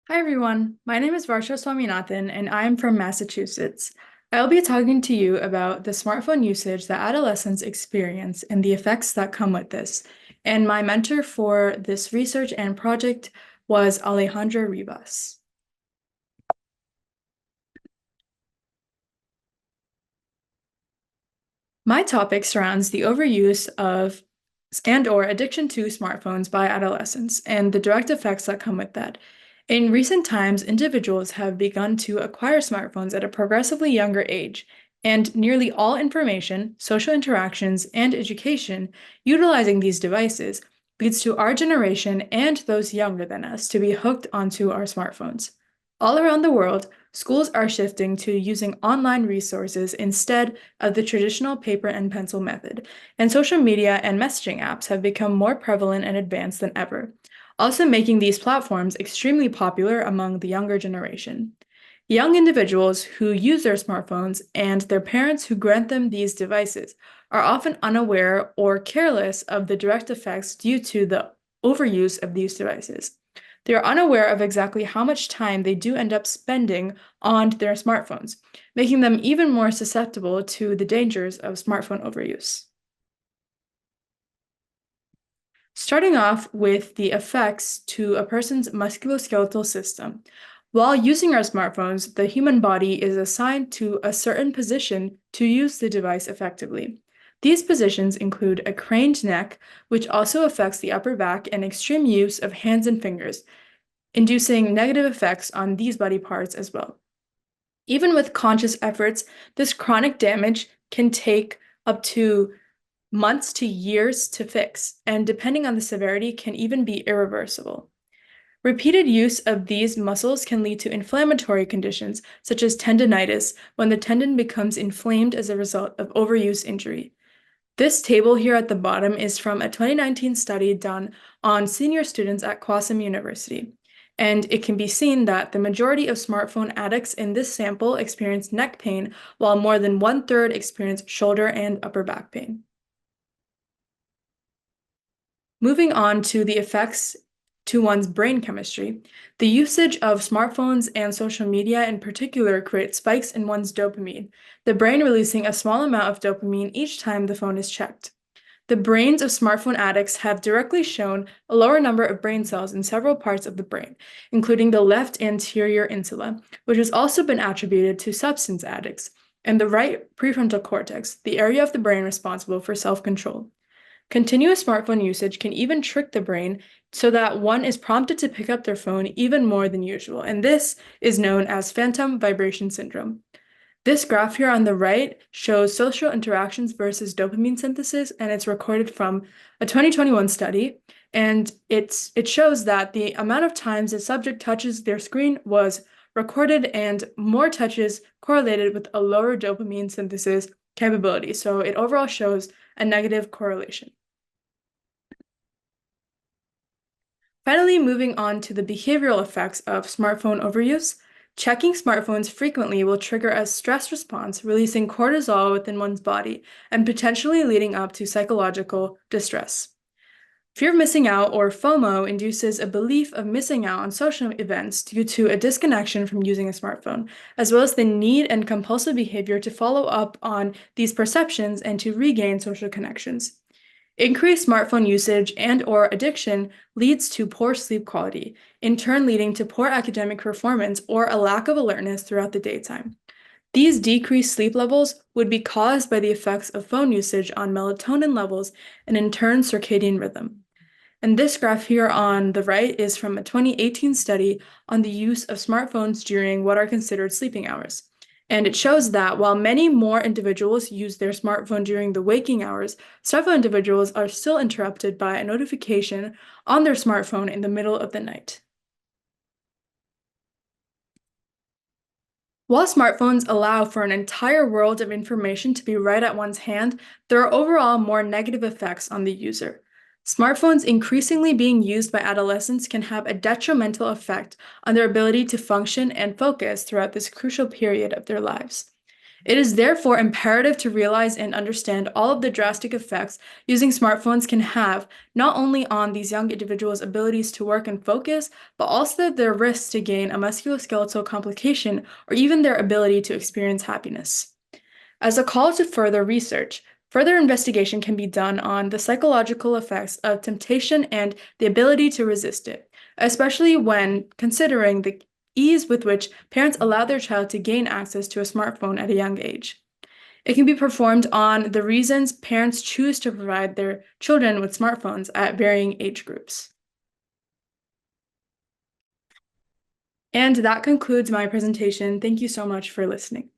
Hi everyone, my name is Varsha Swaminathan and I am from Massachusetts. I'll be talking to you about the smartphone usage that adolescents experience and the effects that come with this. And my mentor for this research and project was Alejandra Ribas. My topic surrounds the overuse of and/or addiction to smartphones by adolescents and the direct effects that come with that. In recent times, individuals have begun to acquire smartphones at a progressively younger age, and nearly all information, social interactions, and education utilizing these devices leads to our generation and those younger than us to be hooked onto our smartphones. All around the world, schools are shifting to using online resources instead of the traditional paper and pencil method, and social media and messaging apps have become more prevalent and advanced than ever, also making these platforms extremely popular among the younger generation. Young individuals who use their smartphones and their parents who grant them these devices are often unaware or careless of the direct effects due to the overuse of these devices. They are unaware of exactly how much time they do end up spending on their smartphones, making them even more susceptible to the dangers of smartphone overuse. Starting off with the effects to a person's musculoskeletal system. While using our smartphones, the human body is assigned to a certain position to use the device effectively. These positions include a craned neck, which also affects the upper back, and extreme use of hands and fingers, inducing negative effects on these body parts as well. Even with conscious efforts, this chronic damage can take up to months to years to fix, and depending on the severity, can even be irreversible. Repeated use of these muscles can lead to inflammatory conditions such as tendinitis when the tendon becomes inflamed as a result of overuse injury. This table here at the bottom is from a 2019 study done on senior students at Kwasam University. And it can be seen that the majority of smartphone addicts in this sample experienced neck pain, while more than 1/3 experienced shoulder and upper back pain. Moving on to the effects to one's brain chemistry, the usage of smartphones and social media in particular creates spikes in one's dopamine, the brain releasing a small amount of dopamine each time the phone is checked. The brains of smartphone addicts have directly shown a lower number of brain cells in several parts of the brain, including the left anterior insula, which has also been attributed to substance addicts, and the right prefrontal cortex, the area of the brain responsible for self-control. Continuous smartphone usage can even trick the brain so that one is prompted to pick up their phone even more than usual, and this is known as phantom vibration syndrome. This graph here on the right shows social interactions versus dopamine synthesis, and it's recorded from a 2021 study. And it shows that the amount of times a subject touches their screen was recorded, and more touches correlated with a lower dopamine synthesis capability. So it overall shows a negative correlation. Finally, moving on to the behavioral effects of smartphone overuse. Checking smartphones frequently will trigger a stress response, releasing cortisol within one's body and potentially leading up to psychological distress. Fear of missing out, or FOMO, induces a belief of missing out on social events due to a disconnection from using a smartphone, as well as the need and compulsive behavior to follow up on these perceptions and to regain social connections. Increased smartphone usage and/or addiction leads to poor sleep quality, in turn leading to poor academic performance or a lack of alertness throughout the daytime. These decreased sleep levels would be caused by the effects of phone usage on melatonin levels and in turn circadian rhythm. And this graph here on the right is from a 2018 study on the use of smartphones during what are considered sleeping hours. And it shows that while many more individuals use their smartphone during the waking hours, several individuals are still interrupted by a notification on their smartphone in the middle of the night. While smartphones allow for an entire world of information to be right at one's hand, there are overall more negative effects on the user. Smartphones increasingly being used by adolescents can have a detrimental effect on their ability to function and focus throughout this crucial period of their lives. It is therefore imperative to realize and understand all of the drastic effects using smartphones can have, not only on these young individuals' abilities to work and focus, but also their risks to gain a musculoskeletal complication or even their ability to experience happiness. As a call to further research, further investigation can be done on the psychological effects of temptation and the ability to resist it, especially when considering the ease with which parents allow their child to gain access to a smartphone at a young age. It can be performed on the reasons parents choose to provide their children with smartphones at varying age groups. And that concludes my presentation. Thank you so much for listening.